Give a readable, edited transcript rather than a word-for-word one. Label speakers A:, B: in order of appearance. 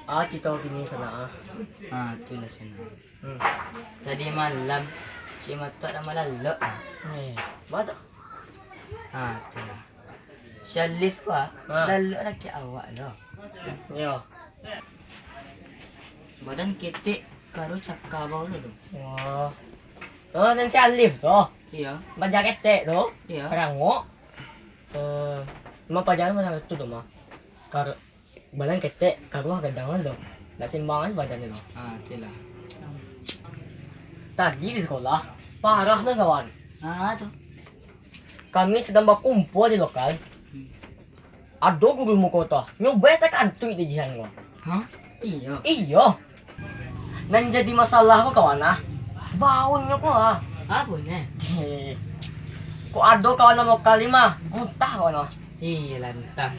A: Cito gini sana.
B: Itulah sana.
A: Hmm.
B: Tadi malam si Matok dah malalo.
A: Bata.
B: Itulah. Siya lift pa, lalo na kaya awak lo.
A: Yo.
B: Badan kita karo cakabaw lo do.
A: Wah. Nan si Alif to.
B: Iya,
A: Bajaket te to.
B: iya.
A: Karango. Mapajalan mo na ito to ma. Kar balang kete karo gadangan do. Nasimbangan badan nilo.
B: Itulah.
A: Tadi di sekolah parah na gawan.
B: Tuh.
A: Kami sedang berkumpul di lokal. Ado guru mo ko to. Nyobay ta kantoy di jihan ko.
B: Hah? Iya.
A: Iyo. Nan jadi masalah ko kawan ah. Baon nyo ko ah.
B: Apa na?
A: Ko ado kawan mo kalima. Muntah ko no.
B: Iya lantah.